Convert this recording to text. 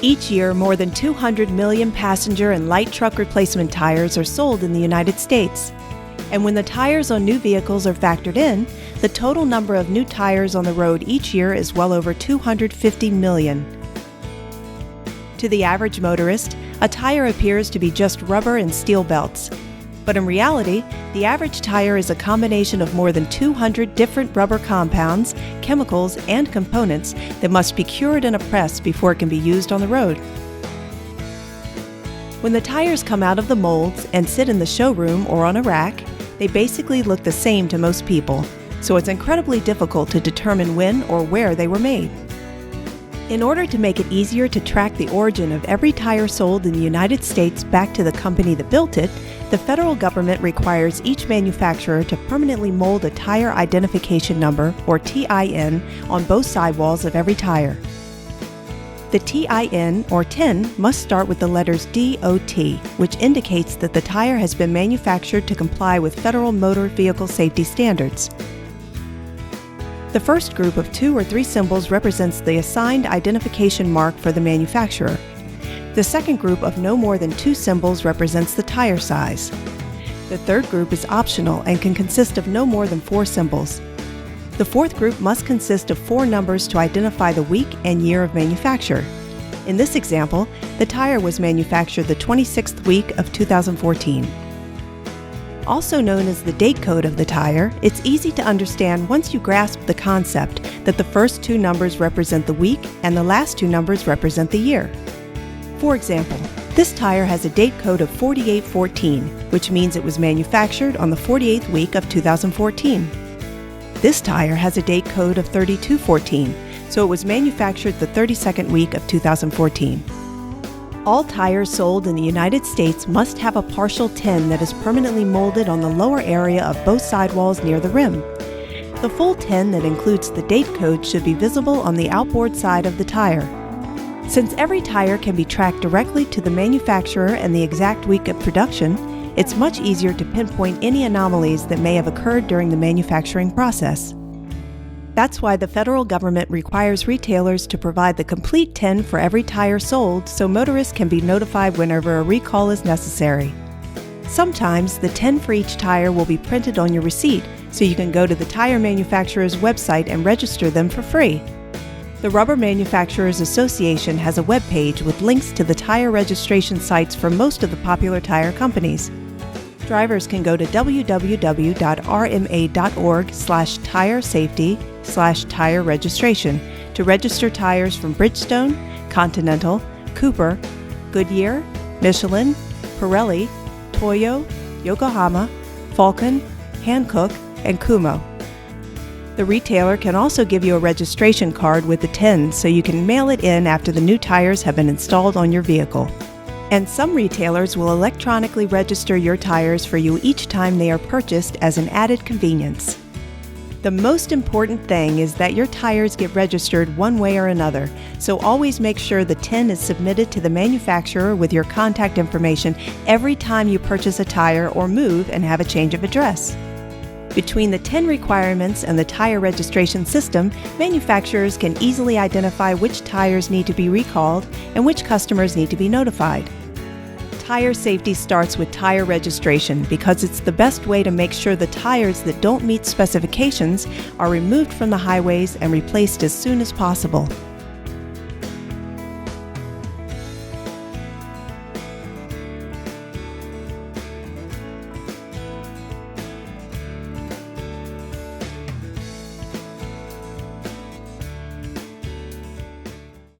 Each year, more than 200 million passenger and light truck replacement tires are sold in the United States. And when the tires on new vehicles are factored in, the total number of new tires on the road each year is well over 250 million. To the average motorist, a tire appears to be just rubber and steel belts. But in reality, the average tire is a combination of more than 200 different rubber compounds, chemicals, and components that must be cured in a press before it can be used on the road. When the tires come out of the molds and sit in the showroom or on a rack, they basically look the same to most people, so it's incredibly difficult to determine when or where they were made. In order to make it easier to track the origin of every tire sold in the United States back to the company that built it, the federal government requires each manufacturer to permanently mold a tire identification number, or TIN, on both sidewalls of every tire. The TIN, or TIN, must start with the letters DOT, which indicates that the tire has been manufactured to comply with federal motor vehicle safety standards. The first group of 2 or 3 symbols represents the assigned identification mark for the manufacturer. The second group of no more than 2 symbols represents the tire size. The third group is optional and can consist of no more than 4 symbols. The fourth group must consist of 4 numbers to identify the week and year of manufacture. In this example, the tire was manufactured the 26th week of 2014. Also known as the date code of the tire, it's easy to understand once you grasp the concept that the first 2 numbers represent the week and the last 2 numbers represent the year. For example, this tire has a date code of 4814, which means it was manufactured on the 48th week of 2014. This tire has a date code of 3214, so it was manufactured the 32nd week of 2014. All tires sold in the United States must have a partial tin that is permanently molded on the lower area of both sidewalls near the rim. The full tin that includes the date code should be visible on the outboard side of the tire. Since every tire can be tracked directly to the manufacturer and the exact week of production, it's much easier to pinpoint any anomalies that may have occurred during the manufacturing process. That's why the federal government requires retailers to provide the complete tin for every tire sold so motorists can be notified whenever a recall is necessary. Sometimes the tin for each tire will be printed on your receipt, so you can go to the tire manufacturer's website and register them for free. The Rubber Manufacturers Association has a web page with links to the tire registration sites for most of the popular tire companies. Drivers can go to www.rma.org/tire-safety/tire registration to register tires from Bridgestone, Continental, Cooper, Goodyear, Michelin, Pirelli, Toyo, Yokohama, Falcon, Hankook, and Kumho. The retailer can also give you a registration card with the tin so you can mail it in after the new tires have been installed on your vehicle. And some retailers will electronically register your tires for you each time they are purchased as an added convenience. The most important thing is that your tires get registered one way or another, so always make sure the tin is submitted to the manufacturer with your contact information every time you purchase a tire or move and have a change of address. Between the tin requirements and the tire registration system, manufacturers can easily identify which tires need to be recalled and which customers need to be notified. Tire safety starts with tire registration because it's the best way to make sure the tires that don't meet specifications are removed from the highways and replaced as soon as possible.